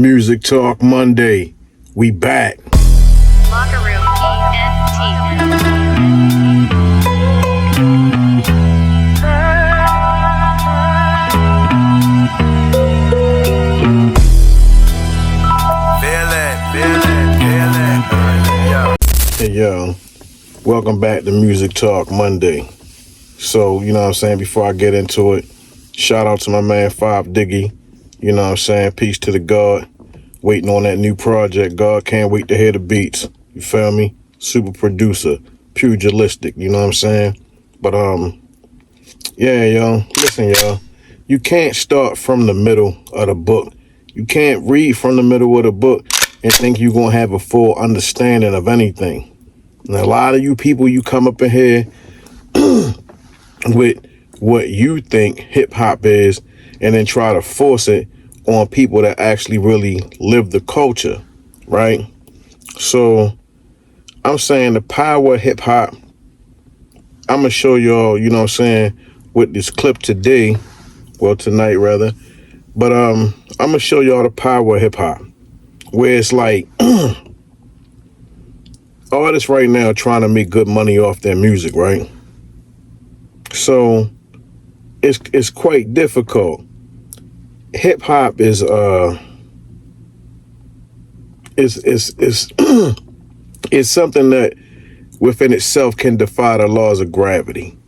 Music Talk Monday. We back. Locker Room ENT. Hey yo, welcome back to Music Talk Monday. So, you know what I'm saying, before I get into it, shout out to my man Five Diggy. You know what I'm saying, peace to the God. Waiting on that new project. God can't wait to hear the beats. You feel me? Super producer, pugilistic, you know what I'm saying? But yeah, yo, listen, y'all. You can't start from the middle of the book. You can't read from the middle of the book and think you're gonna have a full understanding of anything. And a lot of you people, you come up in here with what you think hip hop is and then try to force it on people that actually really live the culture, right? So I'm saying the power of hip hop. I'm gonna show y'all, you know what I'm saying, with this clip today, well tonight rather, but I'm gonna show y'all the power of hip hop, where it's like artists right now trying to make good money off their music, right? So it's quite difficult. Hip hop is is something that within itself can defy the laws of gravity.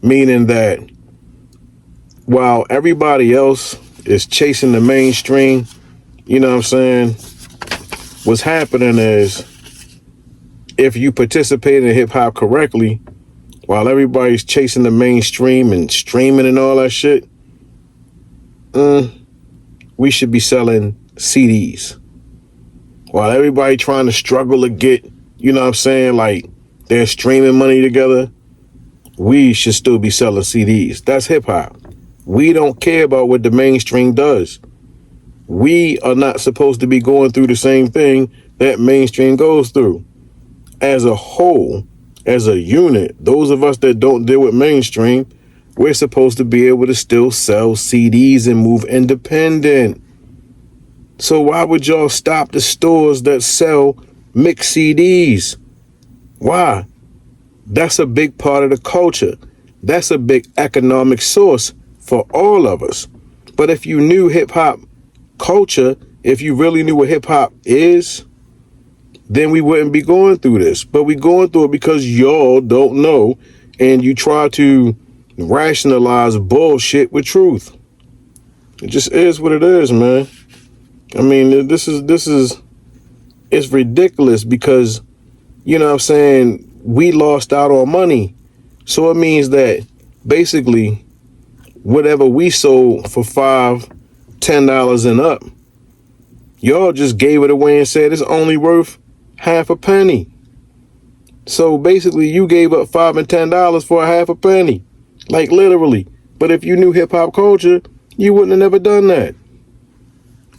Meaning that while everybody else is chasing the mainstream, you know what I'm saying, what's happening is if you participate in hip hop correctly, while everybody's chasing the mainstream and streaming and all that shit, we should be selling CDs. While everybody trying to struggle to get, you know what I'm saying, like they're streaming money together, we should still be selling CDs. That's hip hop. We don't care about what the mainstream does. We are not supposed to be going through the same thing that mainstream goes through. As a whole, as a unit, those of us that don't deal with mainstream, we're supposed to be able to still sell CDs and move independent. So why would y'all stop the stores that sell mixed CDs? Why? That's a big part of the culture. That's a big economic source for all of us. But if you knew hip hop culture, if you really knew what hip hop is, then we wouldn't be going through this. But we going through it because y'all don't know, and you try to rationalize bullshit with truth. It just is what it is, man. I mean, this is it's ridiculous because, you know what I'm saying, we lost out on money. So it means that basically whatever we sold for $5-10 and up, y'all just gave it away and said it's only worth half a penny. So basically you gave up $5 and $10 for a half a penny, like literally. But if you knew hip hop culture, you wouldn't have never done that.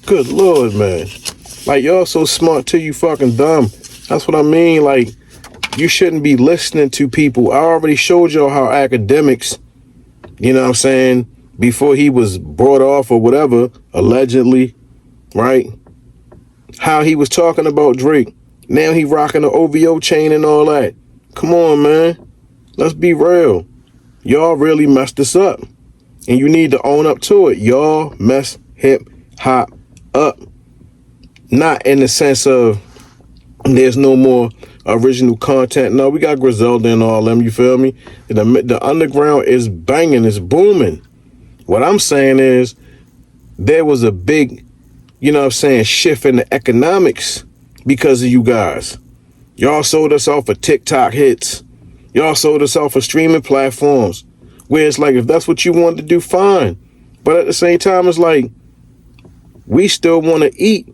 Good Lord, man. Like, y'all so smart till you fucking dumb. That's what I mean. Like, you shouldn't be listening to people. I already showed y'all how academics, you know what I'm saying, before he was brought off or whatever, allegedly, right? How he was talking about Drake. Now he rocking the OVO chain and all that. Come on, man. Let's be real. Y'all really messed this up. And you need to own up to it. Y'all mess hip hop up. Not in the sense of there's no more original content. No, we got Griselda and all them, you feel me? The underground is banging, it's booming. What I'm saying is there was a big, you know what I'm saying, shift in the economics because of you guys. Y'all sold us off for TikTok hits. Y'all sold us off for streaming platforms. Where it's like, if that's what you want to do, fine. But at the same time, it's like, we still want to eat.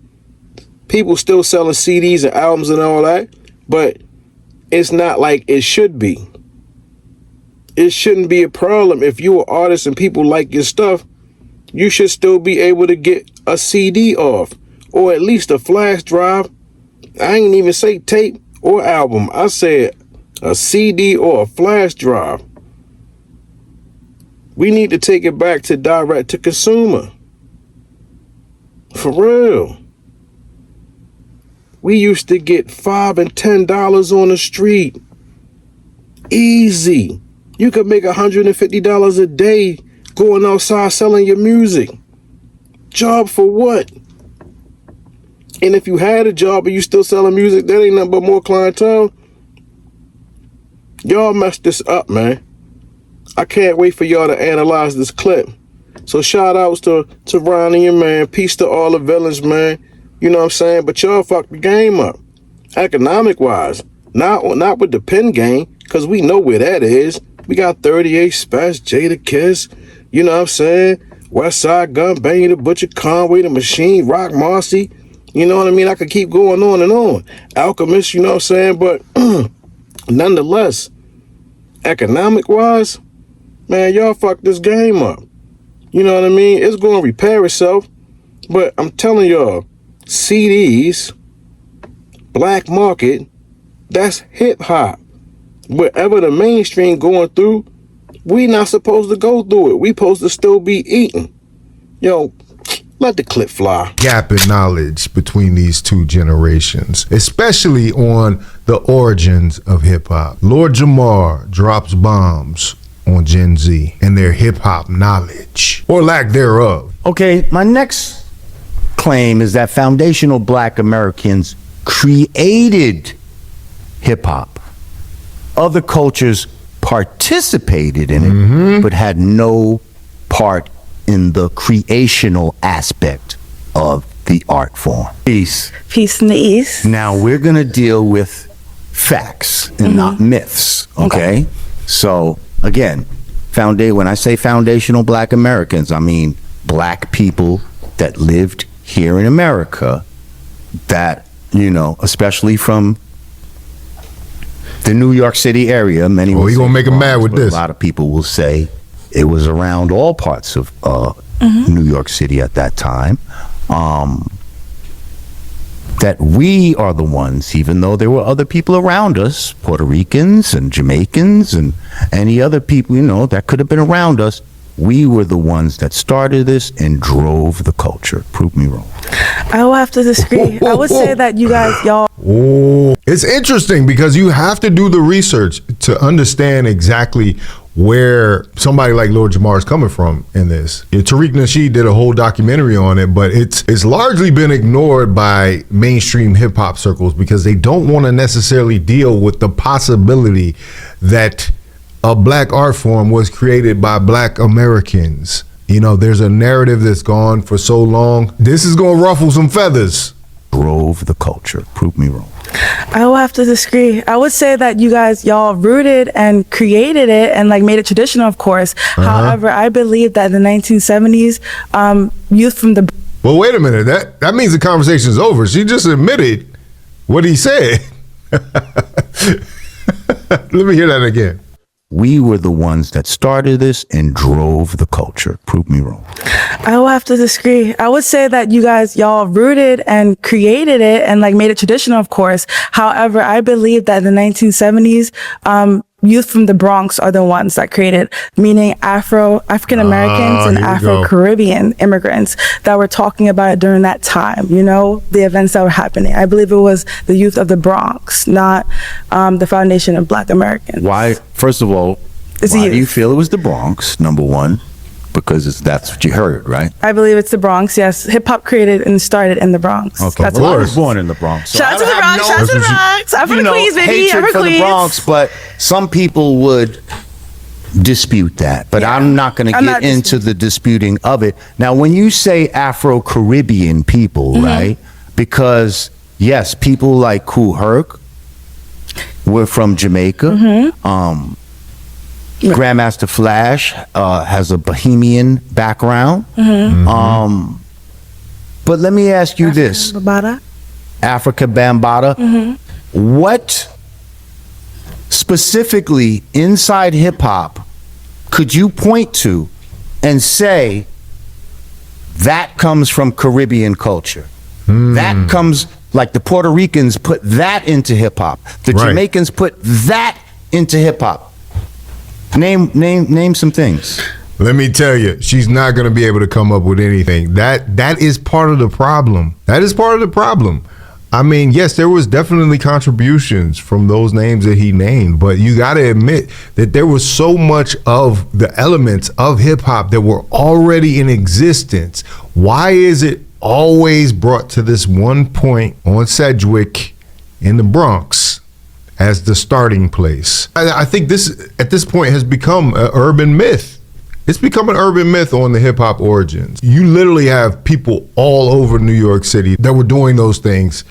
People still selling CDs and albums and all that, but it's not like it should be. It shouldn't be a problem. If you're an artist and people like your stuff, you should still be able to get a CD off, or at least a flash drive. I ain't even say tape or album. I said a CD or a flash drive. We need to take it back to direct to consumer. For real. We used to get $5 and $10 on the street. Easy. You could make $150 a day going outside selling your music. Job for what? And if you had a job and you still selling music, that ain't nothing but more clientele. Y'all messed this up, man. I can't wait for y'all to analyze this clip. So shout outs to Ronnie and man. Peace to all the villains, man. You know what I'm saying? But y'all fucked the game up. Economic wise. Not with the pen game, because we know where that is. We got 38 Special, Jada Kiss, you know what I'm saying? West Side Gun, Benny the Butcher, Conway the Machine, Rock Marcy. You know what I mean? I could keep going on and on. Alchemist, you know what I'm saying? But nonetheless, economic wise, man, y'all fucked this game up. You know what I mean? It's going to repair itself. But I'm telling y'all, CDs, black market, that's hip hop. Wherever the mainstream going through, we not supposed to go through it. We supposed to still be eating. Yo, let the clip fly. Gap in knowledge between these two generations, especially on the origins of hip hop. Lord Jamar drops bombs on Gen Z and their hip hop knowledge, or lack thereof. Okay, my next claim is that foundational black Americans created hip hop. Other cultures participated in it, but had no part in the creational aspect of the art form. Peace. Peace in the East. Now we're gonna deal with facts and not myths, okay? So again, when I say foundational black Americans, I mean black people that lived here in America that, you know, especially from the New York City area. Many Well, we gonna make them mad with this. A lot of people will say it was around all parts of New York City at that time. That we are the ones, even though there were other people around us, Puerto Ricans and Jamaicans and any other people, you know, that could have been around us. We were the ones that started this and drove the culture. Prove me wrong. I will have to disagree. I would say that you guys, y'all. Oh, it's interesting because you have to do the research to understand exactly where somebody like Lord Jamar is coming from in this. Tariq Nasheed did a whole documentary on it, but it's largely been ignored by mainstream hip hop circles because they don't want to necessarily deal with the possibility that a black art form was created by black Americans. You know, there's a narrative that's gone for so long. This is going to ruffle some feathers. Drove the culture. Prove me wrong. I will have to disagree. I would say that you guys, y'all rooted and created it and like made it traditional, of course. However, I believe that in the 1970s, youth from the... Well, wait a minute. That means the conversation's over. She just admitted what he said. Let me hear that again. We were the ones that started this and drove the culture. Prove me wrong. I will have to disagree. I would say that you guys, y'all rooted and created it and like made it traditional, of course. However, I believe that in the 1970s, youth from the Bronx are the ones that created, meaning African Americans and Afro-Caribbean immigrants that were talking about it during that time, you know, the events that were happening. I believe it was the youth of the Bronx, not the foundation of black Americans. Why, first of all, why do you feel it was the Bronx, number one? Because that's what you heard, right? I believe it's the Bronx, yes. Hip-hop created and started in the Bronx. Okay, that's well, I was born in the Bronx. So shout out to the Bronx, shout out to the Bronx. I'm from Queens, baby. I'm from Queens. The Bronx, but some people would dispute that. But I'm not going to get into the disputing of it. Now, when you say Afro-Caribbean people, right? Because, yes, people like Kool Herc were from Jamaica. Grandmaster Flash has a Bohemian background. But let me ask you this. Africa Bambaataa. What specifically inside hip hop could you point to and say that comes from Caribbean culture? That comes, like the Puerto Ricans put that into hip hop. The Jamaicans put that into hip hop. Name some things. Let me tell you, she's not going to be able to come up with anything. That is part of the problem. That is part of the problem. I mean, yes, there was definitely contributions from those names that he named, but you got to admit that there was so much of the elements of hip hop that were already in existence. Why is it always brought to this one point on Sedgwick in the Bronx as the starting place? I think this, at this point, has become an urban myth. It's become an urban myth on the hip hop origins. You literally have people all over New York City that were doing those things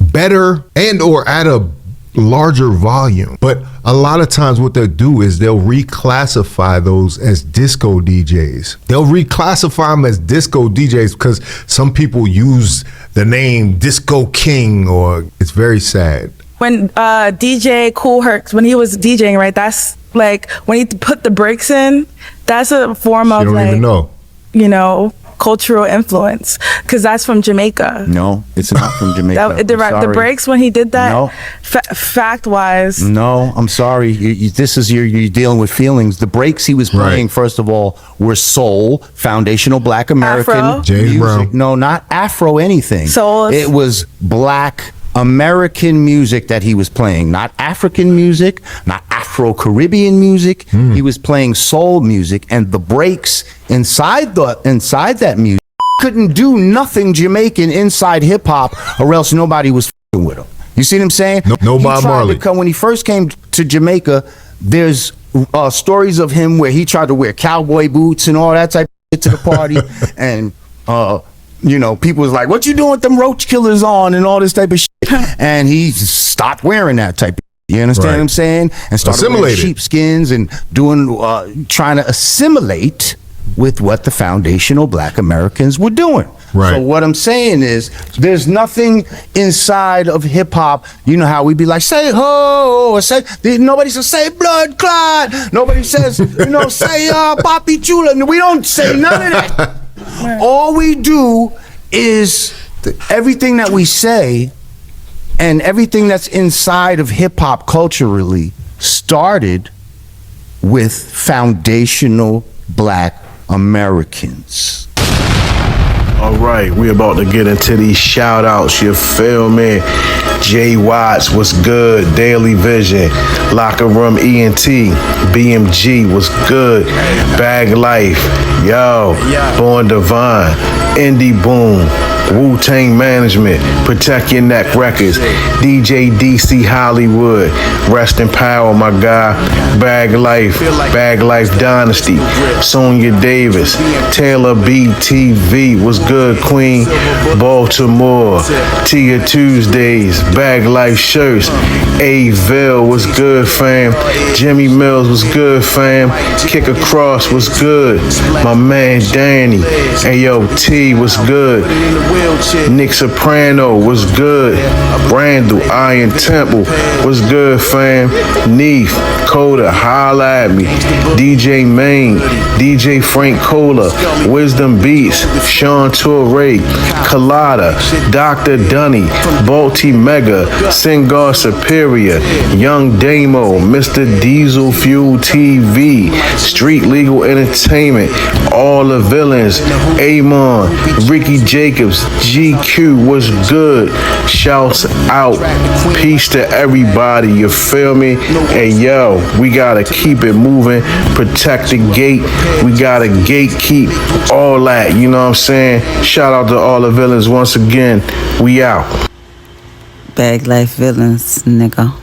better and or at a larger volume. But a lot of times what they'll do is they'll reclassify those as disco DJs. They'll reclassify them as disco DJs because some people use the name Disco King, or it's very sad. When DJ Kool Herc, when he was DJing, right? That's like when he put the breaks in. That's a form of, You don't like, even know. you know, cultural influence, because that's from Jamaica. No, it's not from Jamaica. The breaks when he did that. No. Fact wise. No, I'm sorry. This is you're dealing with feelings. The breaks he was playing, first of all, were soul, foundational Black American Afro? James music. Brown. No, not Afro anything. Soul. It was Black American music that he was playing, not African music, not Afro-Caribbean music. He was playing soul music, and the breaks inside that music couldn't do nothing Jamaican inside hip hop, or else nobody was f***ing with him. You see what I'm saying? No He Bob tried Marley. to come, when he first came to Jamaica, there's stories of him where he tried to wear cowboy boots and all that type of shit to the party, and you know, people was like, "What you doing with them roach killers on?" and all this type of shit. And he stopped wearing that type of shit. You understand what I'm saying? And started wearing Assimilated. sheepskins and doing, trying to assimilate with what the foundational Black Americans were doing. Right. So what I'm saying is, there's nothing inside of hip hop. You know how we be like, say ho, or say, nobody says say blood clot. Nobody says, you know, say papi chula. We don't say none of that. All we do is everything that we say and everything that's inside of hip hop culturally started with foundational Black Americans. All right, we about to get into these shout outs, you feel me? Jay Watts was good, Daily Vision, Locker Room ENT, BMG was good, Bag Life, yo, Born Divine, Indie Boom, Wu-Tang Management, Protect Your Neck Records, DJ DC Hollywood, Rest in Power, my guy, Bag Life Dynasty, Sonia Davis, Taylor BTV was good, Queen, Baltimore, Tia Tuesdays, Bag Life Shirts, A-Ville was good, fam, Jimmy Mills was good, fam, Kick Across was good, my man Danny, and yo, T was good, Nick Soprano was good, Brandel, Iron Temple was good, fam, Neef, Coda, holla at me, DJ Main, DJ Frank Cola, Wisdom Beats, Sean Torre, Colada, Dr. Dunny, Balti Mega, Singar Superior, Young Damo, Mr. Diesel Fuel TV, Street Legal Entertainment, All the Villains, Amon, Ricky Jacobs, GQ was good. Shouts out. Peace to everybody, you feel me? And yo, we gotta keep it moving, protect the gate, we gotta gatekeep all that, you know what I'm saying? Shout out to all the villains once again. We out. Bag Life Villains, nigga.